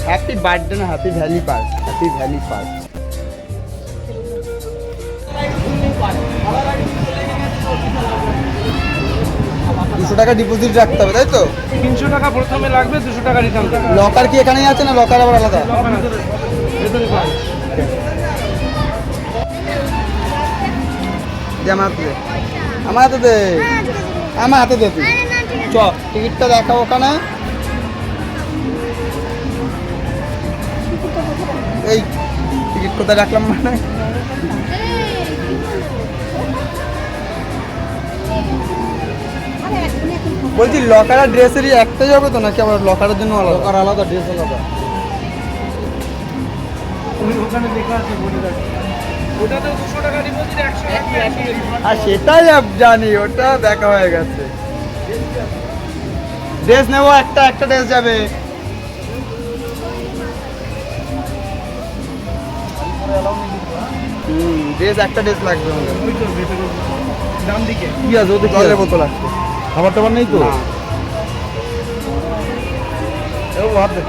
Happy birthday না, happy valley park, happy valley park. $200 deposit রাখতে হবে, তাই তো? 300 টাকা প্রথমে লাগবে, 200 টাকা রিটার্ন দেবে। লকার কি এখানেই আছে না লকার আবার আলাদা? ভেতরে পান। দে আমার হাতে দে, আমার হাতে দে, আমার হাতে দে তুই। চ টিকিটটা দেখাও ওখানে। এই টিকিট কোথায় রাখলাম মানে? বলছি লকার আর ড্রেসেরই একটাই হবে তো, নাকি আবার লকারের জন্য আলাদা? লকার আলাদা, ড্রেস আলাদা। ওই ওখানে লেখা আছে, বলে রাখি। ওটাতেও 200 টাকা ডিপোজিট, 100 আর সেটাই জানি, ওটা দেখা হয়ে গেছে। ড্রেস নেবো একটা, একটা ড্রেস যাবে। ড্রেস একটা ড্রেস লাগবে আমাদের। ওই তো ভেতরে ডান দিকে। কি আছে ওদের? জলের বোতল আছে, খাবার টাবার নেই তো? এও হাত দে।